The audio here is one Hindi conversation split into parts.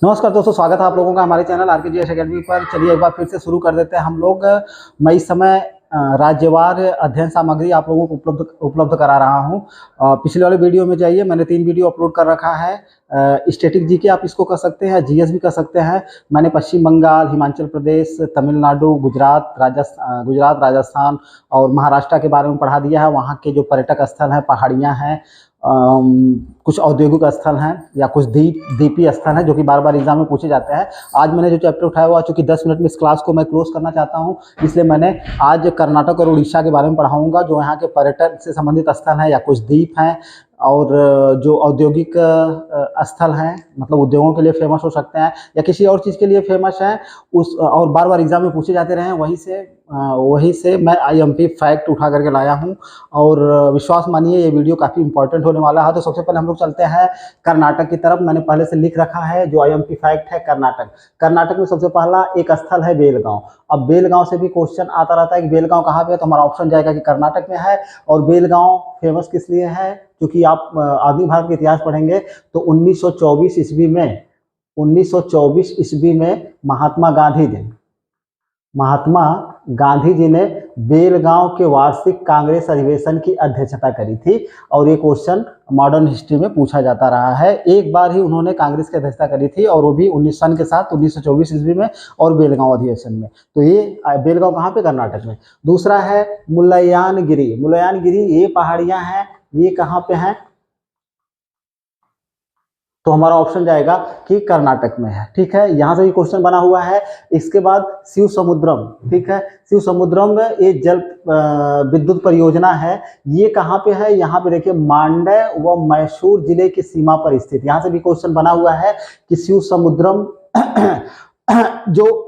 नमस्कार दोस्तों, स्वागत है आप लोगों का हमारे चैनल आरकेजीएस एकेडमी पर। चलिए एक बार फिर से शुरू कर देते हैं हम लोग। मैं इस समय राज्यवार अध्ययन सामग्री आप लोगों को उपलब्ध करा रहा हूं। पिछले वाले वीडियो में जाइए, मैंने 3 वीडियो अपलोड कर रखा है। स्टैटिक जीके आप इसको कर सकते हैं, जीएस भी कर सकते हैं। मैंने पश्चिम बंगाल, हिमाचल प्रदेश, तमिलनाडु, गुजरात, राजस्थान और महाराष्ट्र के बारे में पढ़ा दिया है। वहाँ के जो पर्यटक स्थल हैं, पहाड़ियाँ हैं, कुछ औद्योगिक स्थल हैं या कुछ द्वीपीय स्थल हैं जो कि बार बार एग्जाम में पूछे जाते हैं। आज मैंने जो चैप्टर उठाया हुआ, चूंकि 10 मिनट में इस क्लास को मैं क्लोज करना चाहता हूं, इसलिए मैंने आज कर्नाटक और उड़ीसा के बारे में पढ़ाऊंगा, जो यहाँ के पर्यटन से संबंधित स्थल हैं या कुछ द्वीप हैं और जो औद्योगिक स्थल हैं, मतलब उद्योगों के लिए फेमस हो सकते हैं या किसी और चीज़ के लिए फेमस हैं, उस और बार बार एग्जाम में पूछे जाते रहे हैं। वहीं से मैं आईएमपी फैक्ट उठा करके लाया हूं और विश्वास मानिए ये वीडियो काफ़ी इंपॉर्टेंट होने वाला है। तो सबसे पहले हम लोग चलते हैं कर्नाटक की तरफ। मैंने पहले से लिख रखा है जो आईएमपी फैक्ट है कर्नाटक में सबसे पहला एक स्थल है बेलगांव। अब बेलगांव से भी क्वेश्चन आता रहता है कि बेलगांव कहाँ पे है, तो हमारा ऑप्शन जाएगा कि कर्नाटक में है। और बेलगांव फेमस किस लिए है, क्योंकि आप आधुनिक भारत के इतिहास पढ़ेंगे तो 1924 ईस्वी में महात्मा गांधी जी ने बेलगांव के वार्षिक कांग्रेस अधिवेशन की अध्यक्षता करी थी। और ये क्वेश्चन मॉडर्न हिस्ट्री में पूछा जाता रहा है। एक बार ही उन्होंने कांग्रेस की अध्यक्षता करी थी और वो भी 19 के साथ 1924 ईस्वी में और बेलगांव अधिवेशन में। तो ये बेलगांव कहाँ पे, कर्नाटक में। दूसरा है मुलय्यानगिरी ये पहाड़ियां हैं, ये कहाँ पे हैं, तो हमारा ऑप्शन जाएगा कि कर्नाटक में है। ठीक है, यहां से भी क्वेश्चन बना हुआ है। इसके बाद शिव समुद्रम, ठीक है, शिव समुद्रम में ये जल विद्युत परियोजना है, ये कहाँ पे है, यहाँ पे देखिए मांडय व मैसूर जिले की सीमा पर स्थित। यहाँ से भी क्वेश्चन बना हुआ है कि शिव समुद्रम जो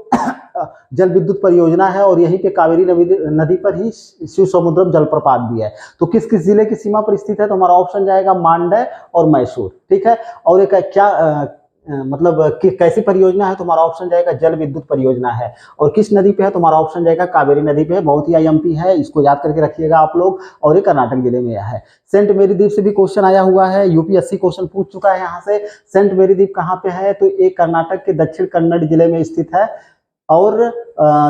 जल विद्युत परियोजना है और यहीं पे कावेरी नदी पर ही शिव समुद्रम जलप्रपात भी है। तो किस किस जिले की सीमा पर स्थित है, तो हमारा ऑप्शन जाएगा मांडय और मैसूर। ठीक है, और एक मतलब कैसी परियोजना है, तो हमारा ऑप्शन जाएगा जल विद्युत परियोजना है। और किस नदी पे है, तो हमारा ऑप्शन जाएगा कावेरी नदी पे है। बहुत ही आईएमपी है, इसको याद करके रखिएगा आप लोग। और ये कर्नाटक जिले में है। सेंट मेरी द्वीप से भी क्वेश्चन आया हुआ है, यूपीएससी क्वेश्चन पूछ चुका है यहाँ से। सेंट मेरी द्वीप कहाँ पे है, तो ये कर्नाटक के दक्षिण कन्नड़ जिले में स्थित है और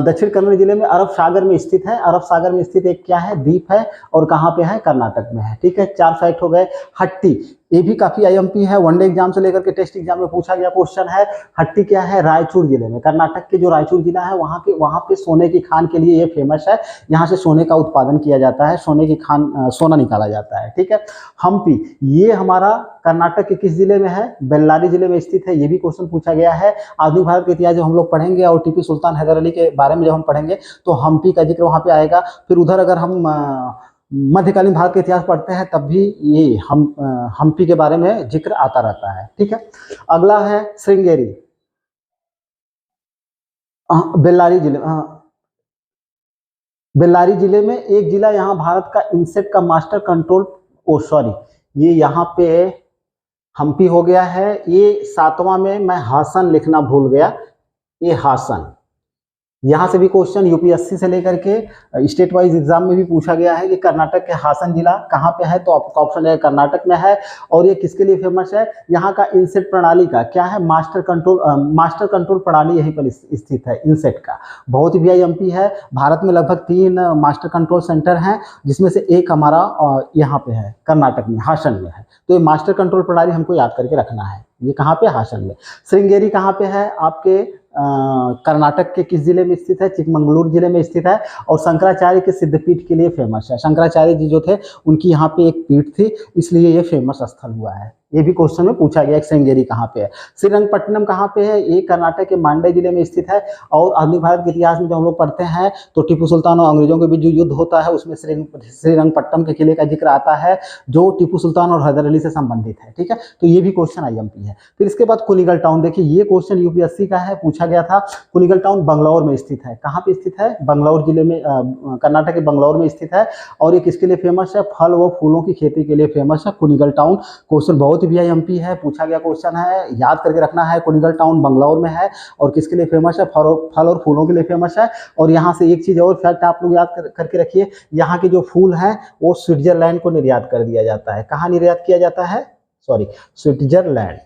दक्षिण कन्नड़ जिले में अरब सागर में स्थित है। अरब सागर में स्थित एक क्या है, द्वीप है, और कहाँ पे है, कर्नाटक में है। ठीक है, 4 फैक्ट हो गए। हट्टी, ये भी काफी आईएमपी है, वनडे एग्जाम से लेकर के टेस्ट एग्जाम में पूछा गया क्वेश्चन है। हट्टी क्या है, रायचूर जिले में, कर्नाटक के जो रायचूर जिला है वहाँ पे सोने की खान के लिए ये फेमस है। यहाँ से सोने का उत्पादन किया जाता है, सोने की खान सोना निकाला जाता है। ठीक है, हम्पी ये हमारा कर्नाटक के किस जिले में है, बेल्लारी जिले में स्थित है। ये भी क्वेश्चन पूछा गया है। आधुनिक भारत के इतिहास जब हम लोग पढ़ेंगे और टीपू सुल्तान हैदर अली के बारे में जब हम पढ़ेंगे तो हम्पी का जिक्र वहाँ पे आएगा। फिर उधर अगर हम मध्यकालीन भारत के इतिहास पढ़ते हैं तब भी ये हम्पी के बारे में जिक्र आता रहता है। ठीक है, अगला है श्रृंगेरी, बेल्लारी जिले में एक जिला, यहाँ भारत का इंसेक्ट का मास्टर कंट्रोल, ये यहाँ पे हम्पी हो गया है। ये 7वां में मैं हासन लिखना भूल गया, ये हासन। यहाँ से भी क्वेश्चन यूपीएससी से लेकर के स्टेट वाइज एग्जाम में भी पूछा गया है कि कर्नाटक के हासन जिला कहाँ पे है, तो आपका ऑप्शन है कर्नाटक में है। और ये किसके लिए फेमस है, यहाँ का इंसेक्ट प्रणाली का क्या है, मास्टर कंट्रोल प्रणाली यहीं पर स्थित है इंसेक्ट का। बहुत ही वीआईएमपी है। भारत में लगभग 3 मास्टर कंट्रोल सेंटर हैं, जिसमें से एक हमारा यहाँ पे है, कर्नाटक में हासन में है। तो ये मास्टर कंट्रोल प्रणाली हमको याद करके रखना है। ये कहाँ पे, हासन में। श्रृंगेरी कहाँ पे है, आपके कर्नाटक के किस जिले में स्थित है, चिकमंगलूर जिले में स्थित है। और शंकराचार्य के सिद्धपीठ के लिए फेमस है। शंकराचार्य जी जो थे उनकी यहाँ पे एक पीठ थी, इसलिए ये फेमस स्थल हुआ है। ये भी क्वेश्चन में पूछा गया, श्रृंगेरी कहाँ पे है। श्रीरंगपट्टनम कहाँ पे है, ये कर्नाटक के मांडय जिले में स्थित है। और आधुनिक भारत के इतिहास में जब हम लोग पढ़ते हैं तो टीपू सुल्तान और अंग्रेजों के बीच जो युद्ध होता है उसमें श्रीरंगपट्टनम के किले का जिक्र आता है, जो टीपू सुल्तान और हैदर अली से संबंधित है। ठीक है, तो ये भी क्वेश्चन आईएमपी है। फिर इसके बाद कुनिगल टाउन, देखिए ये क्वेश्चन यूपीएससी का है, पूछा गया था। कुनिगल टाउन बंगलौर में स्थित है। कहाँ पे स्थित है, बंगलौर जिले में, कर्नाटक के बंगलौर में स्थित है। और ये किसके लिए फेमस है, फल व फूलों की खेती के लिए फेमस है कुनिगल टाउन। क्वेश्चन बहुत ही वीआईएमपी है, पूछा गया क्वेश्चन है, याद करके रखना है। कुनिगल टाउन बंगलौर में है और किसके लिए फेमस है, फल और फूलों के लिए फेमस है। और यहाँ से एक चीज और फैक्ट आप लोग याद करके रखिए, यहाँ के जो फूल हैं वो स्विट्जरलैंड को निर्यात कर दिया जाता है। कहाँ निर्यात किया जाता है, स्विट्जरलैंड।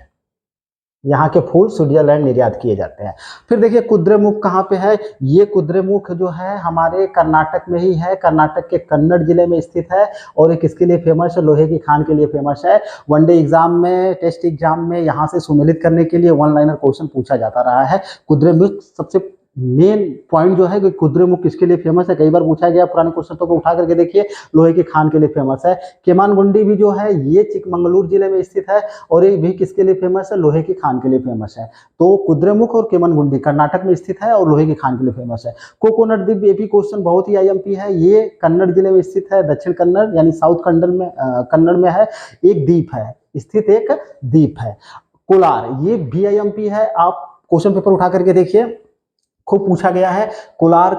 यहाँ के फूल स्विट्जरलैंड निर्यात किए जाते हैं। फिर देखिए कुद्रेमुख कहाँ पे है, ये कुद्रेमुख जो है हमारे कर्नाटक में ही है, कर्नाटक के कन्नड़ जिले में स्थित है और ये किसके लिए फेमस है, लोहे की खान के लिए फेमस है। वनडे एग्जाम में, टेस्ट एग्जाम में यहाँ से सुमेलित करने के लिए वन लाइनर क्वेश्चन पूछा जाता रहा है। कुद्रेमुख सबसे मेन पॉइंट जो है कि कुद्रेमुख किसके लिए फेमस है, कई बार पूछा गया, पुराने क्वेश्चन को उठा करके देखिए, लोहे की खान के लिए फेमस है। केमानगुंडी भी जो है ये चिकमंगलूर जिले में स्थित है और ये भी किसके लिए फेमस है, लोहे की खान के लिए फेमस है। तो कुद्रेमुख और केमानगुंडी कर्नाटक में स्थित है और लोहे की खान के लिए फेमस है। कोकोनट द्वीप, ये भी क्वेश्चन बहुत ही आईएमपी है, ये कन्नड़ जिले में स्थित है, दक्षिण कन्नड़ यानी साउथ कन्नड़ में है, एक द्वीप है, स्थित एक द्वीप है। कोलार, ये भी आईएमपी है, आप क्वेश्चन पेपर उठा करके देखिए, खूब पूछा गया है। कोलार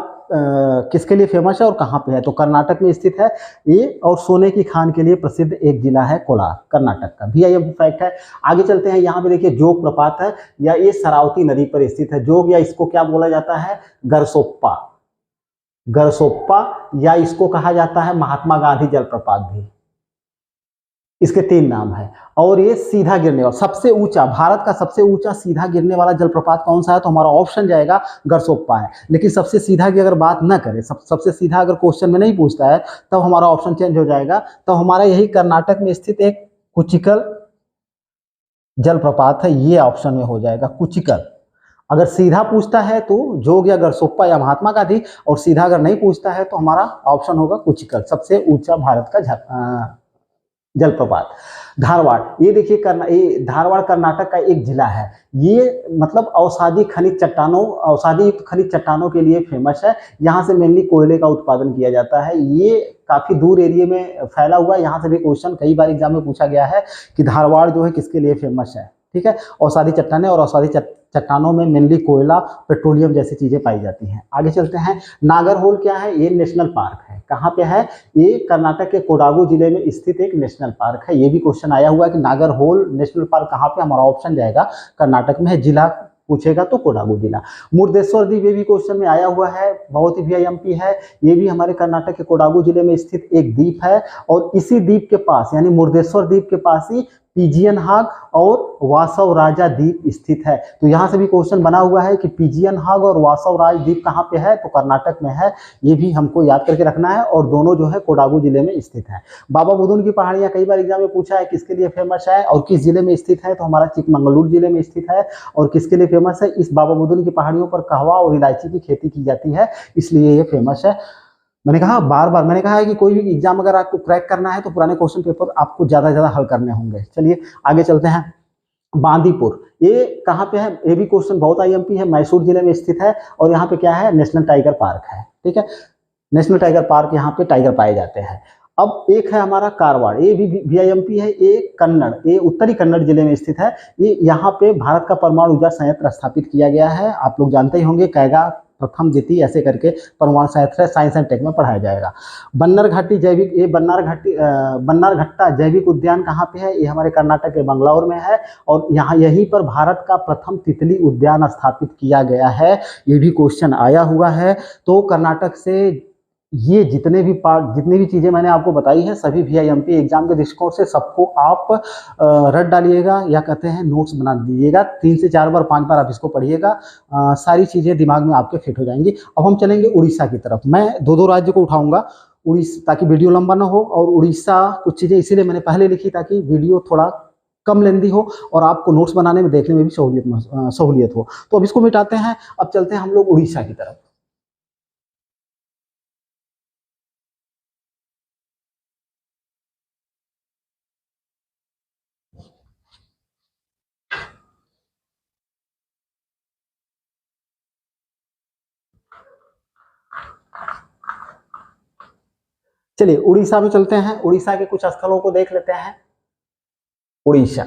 किसके लिए फेमस है और कहाँ पे है, तो कर्नाटक में स्थित है ये, और सोने की खान के लिए प्रसिद्ध एक जिला है कोलार, कर्नाटक का, भी आईएमपी फैक्ट है। आगे चलते हैं, यहाँ पे देखिए जोग प्रपात है, या ये शरावती नदी पर स्थित है। जोग, या इसको क्या बोला जाता है, गरसोप्पा, गरसोप्पा, या इसको कहा जाता है महात्मा गांधी जलप्रपात भी। इसके 3 नाम है। और ये सीधा गिरने वाला, सबसे ऊंचा, भारत का सबसे ऊंचा सीधा गिरने वाला जलप्रपात कौन सा है, तो हमारा ऑप्शन जाएगा गरसोप्पा है। लेकिन सबसे सीधा की अगर बात न करें, सबसे सीधा अगर क्वेश्चन में नहीं पूछता है, तब हमारा ऑप्शन चेंज हो जाएगा। तो हमारा यही कर्नाटक में स्थित एक कुचिकल जलप्रपात है, ये ऑप्शन में हो जाएगा कुचिकल। अगर सीधा पूछता है तो जोग या गरसोप्पा या महात्मा गांधी, और सीधा अगर नहीं पूछता है तो हमारा ऑप्शन होगा कुचिकल, सबसे ऊंचा भारत का जलप्रपात। धारवाड़, ये देखिए ये धारवाड़ कर्नाटक का एक जिला है। ये मतलब औषधि खनिज चट्टानों, औषधि खनिज चट्टानों के लिए फेमस है। यहाँ से मेनली कोयले का उत्पादन किया जाता है। ये काफी दूर एरिया में फैला हुआ है। यहाँ से भी क्वेश्चन कई बार एग्जाम में पूछा गया है कि धारवाड़ जो है किसके लिए फेमस है। ठीक है, औषधि चट्टानें, और औषधि चट्टानों में मेनली कोयला, पेट्रोलियम जैसी चीजें पाई जाती हैं। आगे चलते हैं, नागरहोल क्या है, ये नेशनल पार्क है। कहाँ पे है, ये कर्नाटक के कोडागु जिले में स्थित एक नेशनल पार्क है। ये भी क्वेश्चन आया हुआ है कि नागरहोल नेशनल पार्क कहाँ पे, हमारा ऑप्शन जाएगा कर्नाटक में है। जिला पूछेगा तो कोडागु जिला। मुर्देश्वर द्वीप, ये भी क्वेश्चन में आया हुआ है, बहुत ही वीआईएमपी है। ये भी हमारे कर्नाटक के कोडागु जिले में स्थित एक द्वीप है, और इसी द्वीप के पास यानी मुर्देश्वर द्वीप के पास ही पिजियन हाग और वासव राजा द्वीप स्थित है। तो यहाँ से भी क्वेश्चन बना हुआ है कि पिजियन हाग और वासव राज द्वीप कहाँ पे है, तो कर्नाटक में है। ये भी हमको याद करके रखना है, और दोनों जो है कोडागु जिले में स्थित है। बाबा बुदुन की पहाड़ियाँ कई बार एग्जाम में पूछा है किसके लिए फेमस है और किस जिले में स्थित है, तो हमारा चिकमंगलूर जिले में स्थित है। और किसके लिए फेमस है, इस बाबा बुदुन की पहाड़ियों पर कहवा और इलायची की खेती की जाती है, इसलिए ये फेमस है। मैंने कहा बार बार, मैंने कहा है कि कोई भी एग्जाम अगर आपको क्रैक करना है तो पुराने क्वेश्चन पेपर आपको ज़्यादा से ज़्यादा हल करने होंगे। चलिए आगे चलते हैं। बांदीपुर, ये कहाँ पे है, ये भी क्वेश्चन बहुत आईएमपी है, मैसूर जिले में स्थित है। और यहाँ पे क्या है, नेशनल टाइगर पार्क है। ठीक है, नेशनल टाइगर पार्क, यहाँ पे टाइगर पाए जाते हैं। अब एक है हमारा कारवाड़, ये भी वीआईएमपी है, ये कन्नड़, ये उत्तरी कन्नड़ जिले में स्थित है। ये यहाँ पे भारत का परमाणु ऊर्जा संयंत्र स्थापित किया गया है। आप लोग जानते ही होंगे, कैगा, प्रथम, द्वितीय, ऐसे करके परमाणु संयंत्र साइंस एंड टेक में पढ़ाया जाएगा। बन्नर घाटी जैविक, ये बन्नार घट्टा जैविक उद्यान कहाँ पे है, ये हमारे कर्नाटक के बंगलौर में है। और यहाँ यहीं पर भारत का प्रथम तितली उद्यान स्थापित किया गया है। ये भी क्वेश्चन आया हुआ है। तो कर्नाटक से ये जितने भी चीज़ें मैंने आपको बताई हैं, सभी वीआईएमपी एग्जाम के दृष्टिकोण से सबको आप रट डालिएगा, या कहते हैं नोट्स बना दीजिएगा। 3 से 4 बार 5 बार आप इसको पढ़िएगा, सारी चीज़ें दिमाग में आपके फिट हो जाएंगी। अब हम चलेंगे उड़ीसा की तरफ। मैं 2-2 राज्य को उठाऊंगा उड़ीसा, ताकि वीडियो लंबा ना हो। और उड़ीसा कुछ चीज़ें इसीलिए मैंने पहले लिखी ताकि वीडियो थोड़ा कम लेंदी हो और आपको नोट्स बनाने में, देखने में भी सहूलियत हो। तो अब इसको मिटाते हैं, अब चलते हैं हम लोग उड़ीसा की तरफ। चलिए उड़ीसा में चलते हैं, उड़ीसा के कुछ स्थलों को देख लेते हैं। उड़ीसा,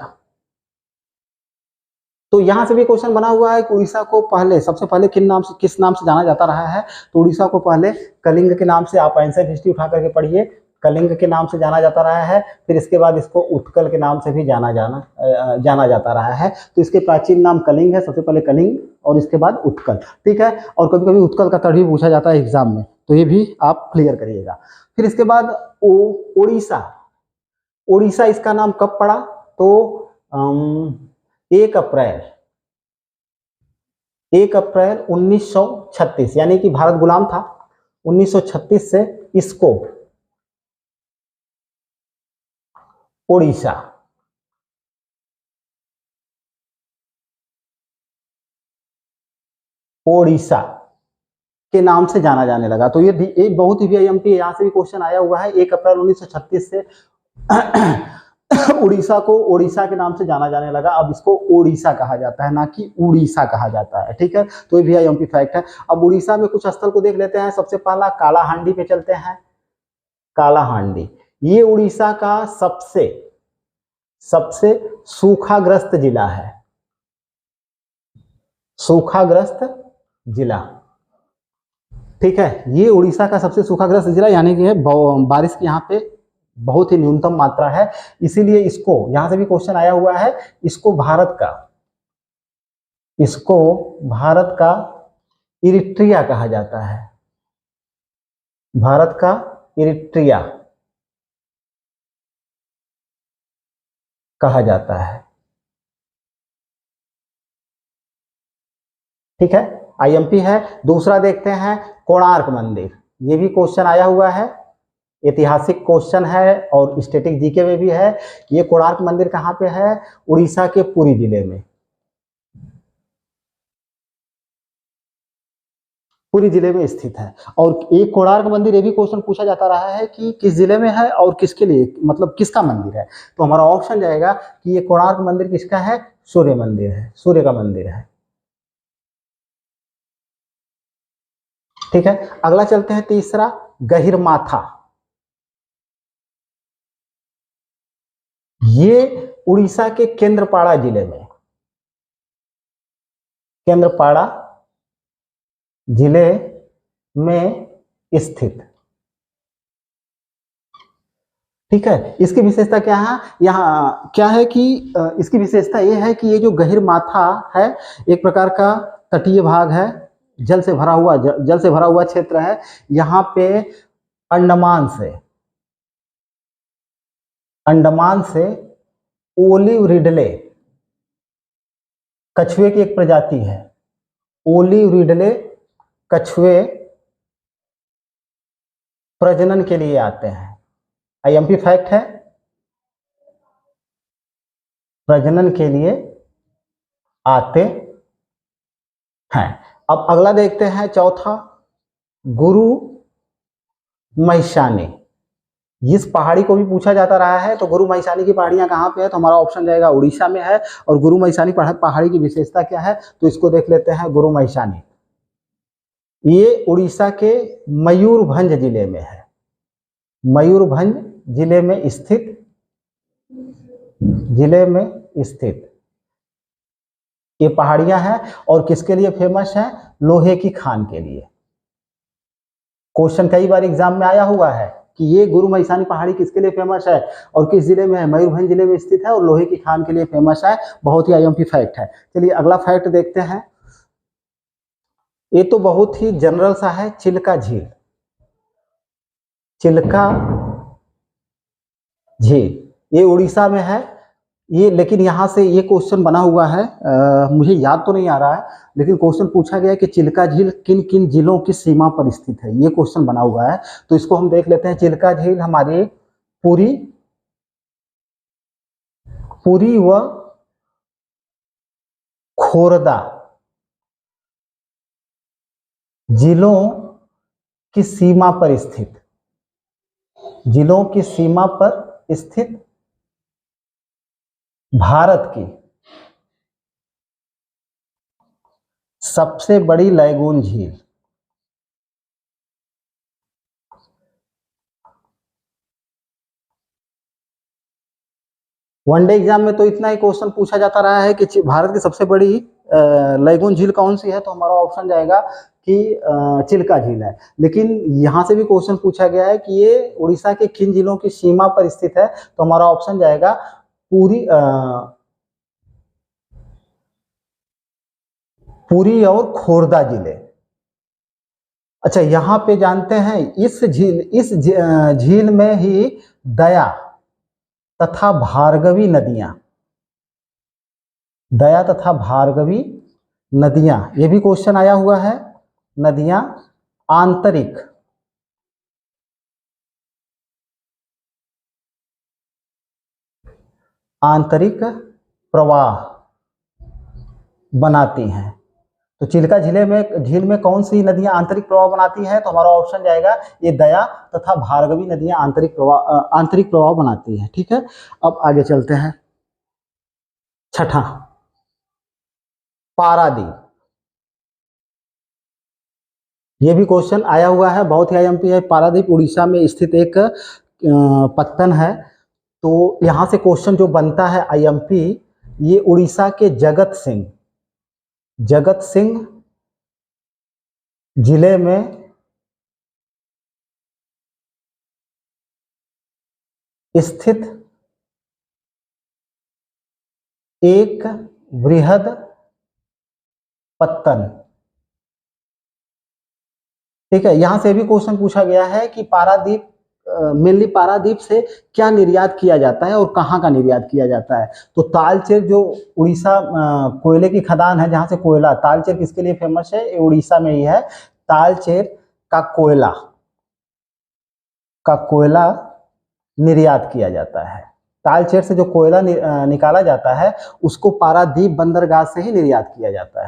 तो यहां से भी क्वेश्चन बना हुआ है कि उड़ीसा को पहले, सबसे पहले किस नाम से जाना जाता रहा है, तो उड़ीसा को पहले कलिंग के नाम से, आप एंशिएंट हिस्ट्री उठा करके पढ़िए, कलिंग के नाम से जाना जाता रहा है। फिर इसके बाद इसको उत्कल के नाम से भी जाना जाता रहा है। तो इसके प्राचीन नाम कलिंग है, सबसे पहले कलिंग और इसके बाद उत्कल। ठीक है, और कभी कभी उत्कल का तर्क भी पूछा जाता है एग्जाम में, तो ये भी आप क्लियर करिएगा। फिर इसके बाद उड़ीसा, उड़ीसा इसका नाम कब पड़ा, तो 1 अप्रैल 1936, यानी कि भारत गुलाम था 1936 से, इसको ओडिशा के नाम से जाना जाने लगा। तो ये बहुत ही VIMP, यहाँ से भी क्वेश्चन आया हुआ है। 1 अप्रैल 1936 से उड़ीसा को ओडिशा के नाम से जाना जाने लगा। अब इसको ओडिशा कहा जाता है, ना कि उड़ीसा कहा जाता है। ठीक है, तो ये VIMP फैक्ट है। अब उड़ीसा में कुछ स्थल को देख लेते हैं। सबसे पहला कालाहांडी पे चलते हैं। कालाहांडी ये उड़ीसा का सबसे सूखाग्रस्त जिला है, सूखाग्रस्त जिला। ठीक है, ये उड़ीसा का सबसे सूखाग्रस्त जिला, यानी कि बारिश की यहाँ पे बहुत ही न्यूनतम मात्रा है। इसीलिए इसको, यहां से भी क्वेश्चन आया हुआ है, इसको भारत का इरिट्रिया कहा जाता है। भारत का इरिट्रिया कहा जाता है। ठीक है, IMP है। दूसरा देखते हैं कोणार्क मंदिर। ये भी क्वेश्चन आया हुआ है, ऐतिहासिक क्वेश्चन है और स्टैटिक जीके में भी है। ये कोणार्क मंदिर कहाँ पे है? उड़ीसा के पुरी जिले में, पुरी जिले में स्थित है। और एक कोणार्क मंदिर, ये भी क्वेश्चन पूछा जाता रहा है कि किस जिले में है और किसके लिए, मतलब किसका मंदिर है। तो हमारा ऑप्शन जाएगा कि ये कोणार्क मंदिर किसका है? सूर्य मंदिर है, सूर्य का मंदिर है। ठीक है, अगला चलते हैं तीसरा, गहिरमाथा। ये उड़ीसा के केंद्रपाड़ा जिले में, केंद्रपाड़ा जिले में स्थित। ठीक है, इसकी विशेषता क्या है? यहाँ क्या है कि इसकी विशेषता ये है कि ये जो गहिरमाथा है, एक प्रकार का तटीय भाग है, जल से भरा हुआ क्षेत्र है। यहाँ पे अंडमान से ओलिव रिडले कछुए की एक प्रजाति है। ओलिव रिडले कछुए प्रजनन के लिए आते हैं। IMP फैक्ट है, प्रजनन के लिए आते हैं। अब अगला देखते हैं, चौथा, गुरु महिषानी। इस पहाड़ी को भी पूछा जाता रहा है। तो गुरु महिषानी की पहाड़ियां कहाँ पे है? तो हमारा ऑप्शन जाएगा उड़ीसा में है। और गुरु महिषानी पहाड़ी की विशेषता क्या है? तो इसको देख लेते हैं, गुरु महिषानी ये उड़ीसा के मयूरभंज जिले में है, मयूरभंज जिले में स्थित ये पहाड़ियां हैं। और किसके लिए फेमस है? लोहे की खान के लिए। क्वेश्चन कई बार एग्जाम में आया हुआ है कि ये गुरु महिषानी पहाड़ी किसके लिए फेमस है और किस जिले में है? मयूरभंज जिले में स्थित है और लोहे की खान के लिए फेमस है। बहुत ही IMP फैक्ट है। चलिए अगला फैक्ट देखते हैं। ये तो बहुत ही जनरल सा है, चिल्का झील। चिल्का झील ये उड़ीसा में है। ये लेकिन यहाँ से ये क्वेश्चन बना हुआ है, मुझे याद तो नहीं आ रहा है, लेकिन क्वेश्चन पूछा गया है कि चिल्का झील किन किन जिलों की सीमा पर स्थित है। ये क्वेश्चन बना हुआ है, तो इसको हम देख लेते हैं। चिल्का झील हमारे पुरी व खोरदा जिलों की सीमा पर स्थित भारत की सबसे बड़ी लैगून झील। वनडे एग्जाम में तो इतना ही क्वेश्चन पूछा जाता रहा है कि भारत की सबसे बड़ी लैगून झील कौन सी है? तो हमारा ऑप्शन जाएगा कि चिल्का झील है। लेकिन यहाँ से भी क्वेश्चन पूछा गया है कि ये उड़ीसा के किन जिलों की सीमा पर स्थित है। तो हमारा ऑप्शन जाएगा पुरी और खोरदा जिले। अच्छा, यहाँ पे जानते हैं इस झील में ही दया तथा भार्गवी नदियां दया तथा भार्गवी नदियां, ये भी क्वेश्चन आया हुआ है। नदियां आंतरिक प्रवाह बनाती हैं। तो चिल्का झील में कौन सी नदियां आंतरिक प्रवाह बनाती हैं? तो हमारा ऑप्शन जाएगा ये दया तथा भार्गवी नदियां आंतरिक प्रवाह बनाती हैं। ठीक है, अब आगे चलते हैं। छठा, पारादीप। ये भी क्वेश्चन आया हुआ है, बहुत ही आईएमपी है। पारादीप उड़ीसा में स्थित एक पत्तन है। तो यहां से क्वेश्चन जो बनता है आईएमपी, ये उड़ीसा के जगत सिंह जिले में स्थित एक वृहद पत्तन। ठीक है, यहां से भी क्वेश्चन पूछा गया है कि पारादीप, मेनली पारादीप से क्या निर्यात किया जाता है और कहाँ का निर्यात किया जाता है? तो तालचेर जो उड़ीसा कोयले की खदान है, जहां से कोयला, तालचेर किसके लिए फेमस है? ये उड़ीसा में ही है। तालचेर का कोयला निर्यात किया जाता है। तालचेर से जो कोयला निकाला जाता है उसको पारादीप बंदरगाह से ही निर्यात किया जाता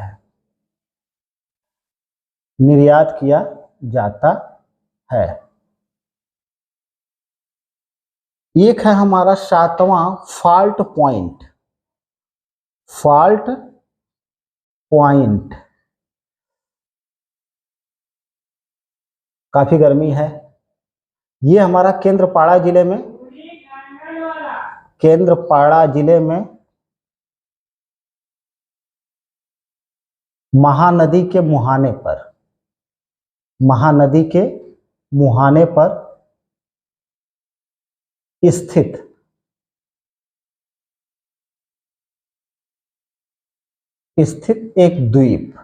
है। एक है हमारा सातवां, फॉल्ट पॉइंट। काफी गर्मी है। ये हमारा केंद्रपाड़ा जिले में महानदी के मुहाने पर स्थित एक द्वीप।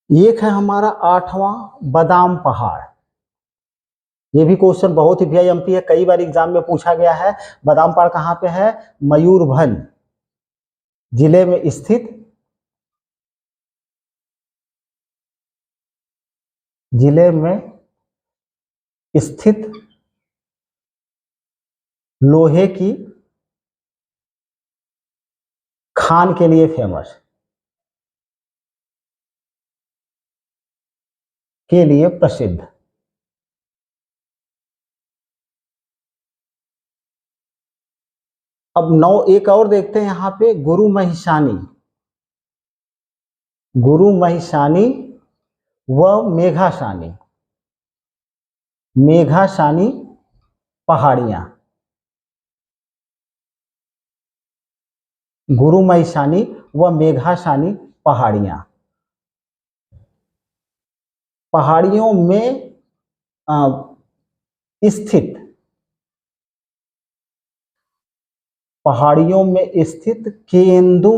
एक है हमारा आठवां, बादाम पहाड़। ये भी क्वेश्चन बहुत ही वीआईएमपी है, कई बार एग्जाम में पूछा गया है। बादाम पहाड़ कहाँ पे है? मयूरभंज जिले में स्थित लोहे की खान के लिए फेमस, के लिए प्रसिद्ध। अब 9 एक और देखते हैं यहाँ पे, गुरु महिषानी व मेघाशानी पहाड़ियां। गुरु महिषानी व मेघाशानी पहाड़ियां, पहाड़ियों में स्थित केंदु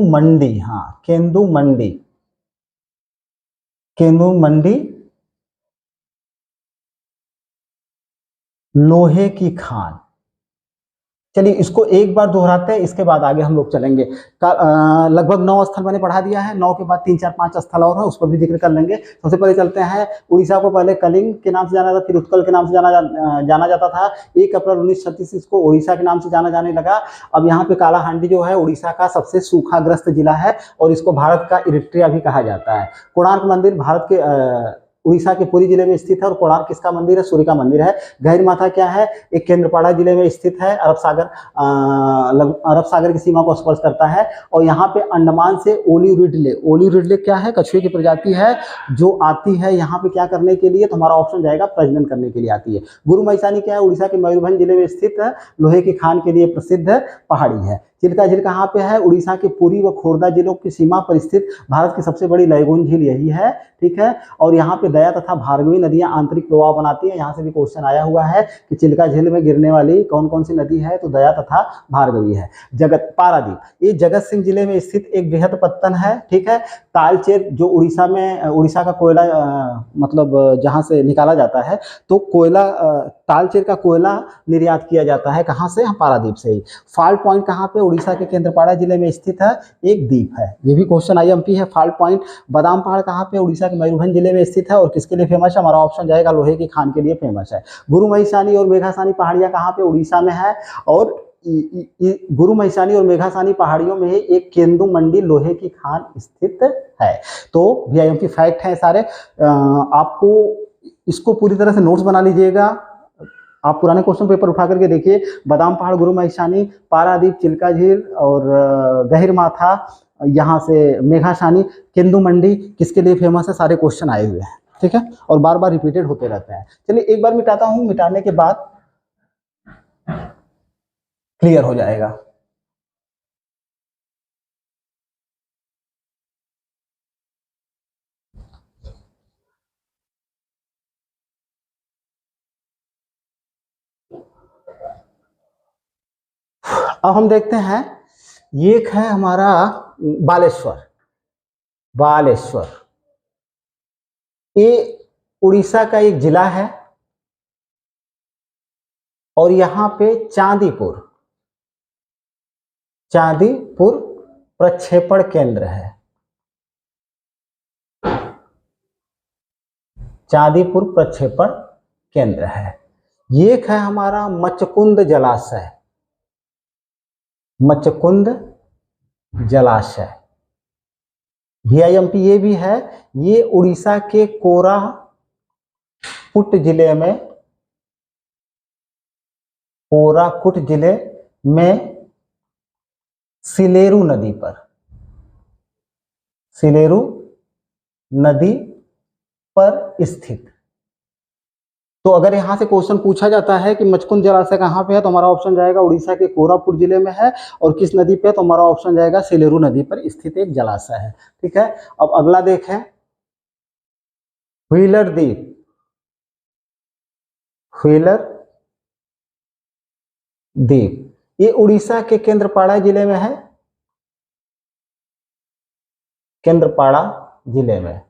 मंडी लोहे की खान। चलिए इसको एक बार दोहराते हैं, इसके बाद आगे हम लोग चलेंगे। लगभग 9 स्थल मैंने पढ़ा दिया है। 9 के बाद 3, 4, 5 स्थल और है, उस पर भी जिक्र कर लेंगे। सबसे पहले चलते हैं, उड़ीसा को पहले कलिंग के नाम से जाना जाता, फिर उत्कल के नाम से जाना जाता था। 1 अप्रैल 1936 इसको उड़ीसा के नाम से जाना जाने लगा। अब यहाँ पे कालाहांडी जो है उड़ीसा का सबसे सूखाग्रस्त जिला है और इसको भारत का इरिट्रिया भी कहा जाता है। कोणार्क मंदिर भारत के उड़ीसा के पुरी जिले में स्थित है और कोणार्क किसका मंदिर है? सूर्य का मंदिर है। गहरी माथा क्या है? एक केंद्रपाड़ा जिले में स्थित है, अरब सागर की सीमा को स्पर्श करता है। और यहाँ पे अंडमान से ओली रिडले क्या है? कछुए की प्रजाति है जो आती है यहाँ पे क्या करने के लिए? तो हमारा ऑप्शन जाएगा प्रजनन करने के लिए आती है। गुरु महिषानी क्या है? उड़ीसा के मयूरभंज जिले में स्थित है, लोहे की खान के लिए प्रसिद्ध पहाड़ी है। चिल्का झील कहाँ पे है? उड़ीसा के पुरी व खोर्धा जिलों की सीमा पर स्थित भारत की सबसे बड़ी लैगून झील यही है, ठीक है। और यहाँ पे दया तथा भार्गवी नदियां आंतरिक प्रवाह बनाती है। यहाँ से भी क्वेश्चन आया हुआ है कि चिल्का झील में गिरने वाली कौन कौन सी नदी है, तो दया तथा भार्गवी है। जगत पारादीप, ये जगत सिंह जिले में स्थित एक बृहद पत्तन है, ठीक है। तालचेर जो उड़ीसा में, उड़ीसा का कोयला मतलब जहाँ से निकाला जाता है, तो कोयला तालचेर का कोयला निर्यात किया जाता है कहाँ से? पारादीप से ही। फॉल्ट पॉइंट कहाँ पे? उड़ीसा के केंद्रपाड़ा जिले में स्थित है, एक द्वीप है। ये भी क्वेश्चन आईएमपी है। फॉल्ट पॉइंट बादाम पहाड़ कहाँ पे? उड़ीसा के मयूरभंज जिले में स्थित है और किसके लिए फेमस है? हमारा ऑप्शन जाएगा लोहे की खान के लिए फेमस है। गुरु महिसानी और मेघासानी पहाड़ियाँ कहाँ पे? उड़ीसा में है। और गुरु महिसानी और मेघासानी पहाड़ियों में एक केंदु मंडी लोहे की खान स्थित है। तो वीआईएमपी फैक्ट है सारे। आपको इसको पूरी तरह से नोट्स बना लीजिएगा। आप पुराने क्वेश्चन पेपर उठा करके देखिए। बादाम पहाड़, गुरु महिसानी, पारादीप, चिल्का झील और गहिर माथा, यहाँ से मेघासानी, केंदु मंडी किसके लिए फेमस है, सारे क्वेश्चन आए हुए हैं, ठीक है। और बार बार रिपीटेड होते रहते हैं। चलिए एक बार मिटाता हूँ, मिटाने के बाद क्लियर हो जाएगा। अब हम देखते हैं, ये एक है हमारा बालेश्वर। बालेश्वर ये उड़ीसा का एक जिला है और यहाँ पे चांदीपुर प्रक्षेपण केंद्र है। चांदीपुर प्रक्षेपण केंद्र है। ये एक है हमारा मचकुंद जलाशय। मचकुंद जलाशय वीआईएमपी ये भी है। ये उड़ीसा के कोरापुट जिले में सिलेरू नदी पर स्थित। तो अगर यहां से क्वेश्चन पूछा जाता है कि मचकुंद जलाशय कहाँ पे है, तो हमारा ऑप्शन जाएगा उड़ीसा के कोरापुट जिले में है। और किस नदी पे है, तो हमारा ऑप्शन जाएगा सिलेरू नदी पर स्थित एक जलाशय है, ठीक है। अब अगला देखें, व्हीलर द्वीप। ये उड़ीसा के केंद्रपाड़ा जिले में है। केंद्रपाड़ा जिले में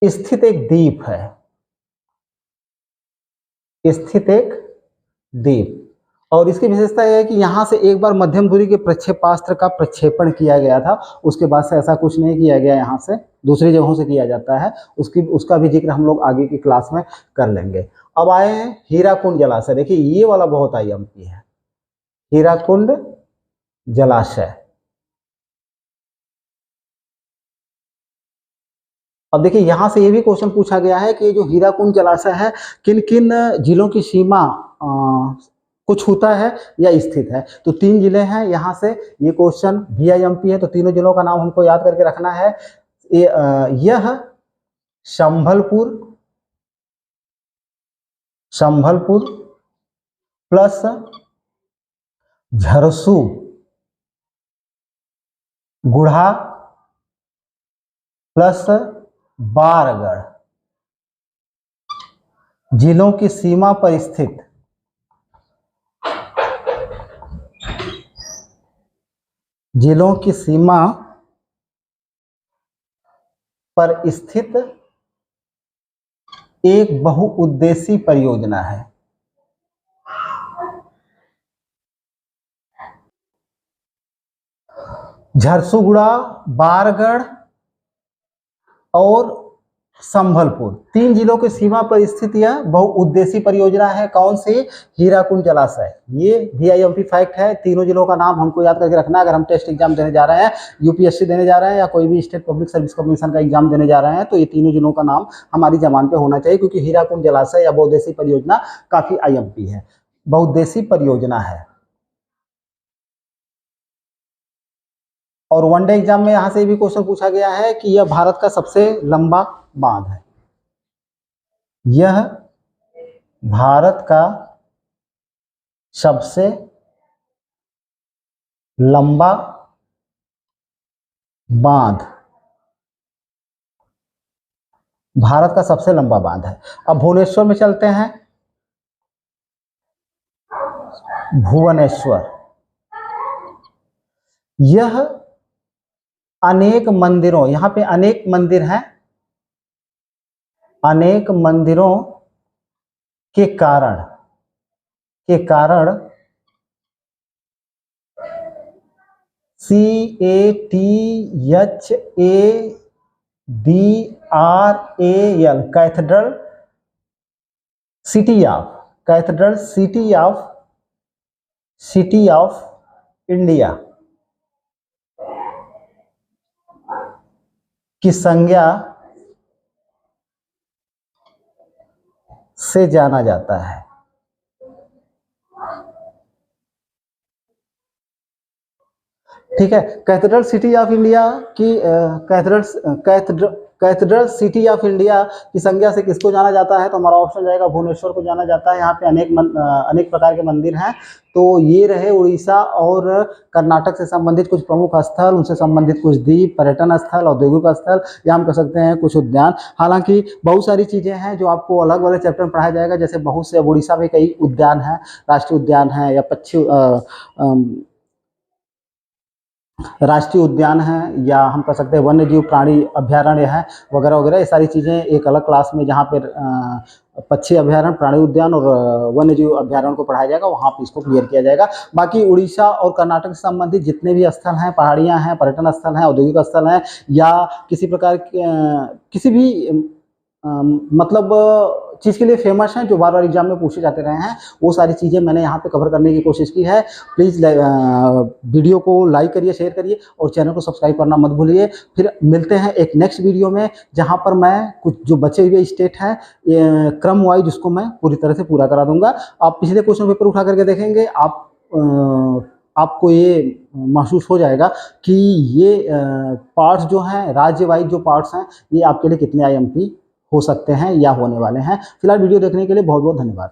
स्थित एक द्वीप है। और इसकी विशेषता यह है कि यहाँ से एक बार मध्यम दूरी के प्रक्षेपास्त्र का प्रक्षेपण किया गया था। उसके बाद से ऐसा कुछ नहीं किया गया, यहाँ से दूसरी जगहों से किया जाता है। उसका भी जिक्र हम लोग आगे की क्लास में कर लेंगे। अब आए हैं हीराकुंड जलाशय। देखिए ये वाला बहुत आईएमपी है, हीराकुंड जलाशय। अब देखिए यहाँ से ये भी क्वेश्चन पूछा गया है कि जो हीराकुंड जलाशय है किन किन जिलों की सीमा को छूता है या स्थित है। तो 3 जिले हैं यहाँ से। ये क्वेश्चन वीआईएमपी है, तो तीनों जिलों का नाम हमको याद करके रखना है। यह संभलपुर प्लस झरसुगुड़ा प्लस बारगढ़ जिलों की सीमा पर स्थित एक बहुउद्देशीय परियोजना है। झरसुगुड़ा, बारगढ़ और संभलपुर 3 जिलों की सीमा पर स्थित यह बहुउद्देशीय परियोजना है। कौन सी? हीराकुंड जलाशय। ये वीआईएमपी फैक्ट है। तीनों जिलों का नाम हमको याद करके रखना है। अगर हम टेस्ट एग्जाम देने जा रहे हैं, यूपीएससी देने जा रहे हैं या कोई भी स्टेट पब्लिक सर्विस कमीशन का एग्जाम देने जा रहे हैं, तो ये तीनों जिलों का नाम हमारी जबान पे होना चाहिए, क्योंकि हीराकुंड जलाशय या बहुउद्देशीय परियोजना काफी आईएमपी है, बहुउद्देशीय परियोजना है। और वनडे एग्जाम में यहाँ से भी क्वेश्चन पूछा गया है कि यह भारत का सबसे लंबा बांध है। यह भारत का सबसे लंबा बांध, भारत का सबसे लंबा बांध है। अब भुवनेश्वर में चलते हैं। भुवनेश्वर, यह अनेक मंदिरों, यहां पे अनेक मंदिर हैं, अनेक मंदिरों के कारण CATHEDRAL, cathedral city of India की संज्ञा से जाना जाता है। ठीक है, कैथेड्रल सिटी ऑफ इंडिया की कैथेड्रल सिटी ऑफ इंडिया की संज्ञा से किसको जाना जाता है? तो हमारा ऑप्शन जाएगा भुवनेश्वर को जाना जाता है। यहाँ पे अनेक प्रकार के मंदिर हैं। तो ये रहे उड़ीसा और कर्नाटक से संबंधित कुछ प्रमुख स्थल, उनसे संबंधित कुछ द्वीप, पर्यटन स्थल, औद्योगिक स्थल, या हम कह सकते हैं कुछ उद्यान। हालांकि बहुत सारी चीज़ें हैं जो आपको अलग वाले चैप्टर में पढ़ाया जाएगा। जैसे बहुत से उड़ीसा में कई उद्यान हैं, राष्ट्रीय उद्यान हैं या राष्ट्रीय उद्यान है, या हम कह सकते हैं वन्य जीव प्राणी अभ्यारण्य है, वगैरह वगैरह। ये सारी चीज़ें एक अलग क्लास में, जहाँ पर पक्षी अभ्यारण्य, प्राणी उद्यान और वन्य जीव अभ्यारण्य को पढ़ाया जाएगा, वहाँ पे इसको क्लियर किया जाएगा। बाकी उड़ीसा और कर्नाटक से संबंधित जितने भी स्थल हैं, पहाड़ियाँ हैं, पर्यटन स्थल हैं, औद्योगिक स्थल हैं, या किसी प्रकार के किसी भी मतलब चीज़ के लिए फेमस हैं जो बार बार एग्जाम में पूछे जाते रहे हैं, वो सारी चीज़ें मैंने यहाँ पे कवर करने की कोशिश की है। प्लीज़ वीडियो को लाइक करिए, शेयर करिए और चैनल को सब्सक्राइब करना मत भूलिए। फिर मिलते हैं एक नेक्स्ट वीडियो में, जहाँ पर मैं कुछ जो बचे हुए स्टेट हैं क्रम वाइज उसको मैं पूरी तरह से पूरा करा दूंगा। आप पिछले क्वेश्चन पेपर उठा करके देखेंगे, आपको ये महसूस हो जाएगा कि ये पार्ट्स जो हैं, राज्य वाइज जो पार्ट्स हैं, ये आपके लिए कितने IMP हो सकते हैं या होने वाले हैं। फिलहाल वीडियो देखने के लिए बहुत बहुत धन्यवाद।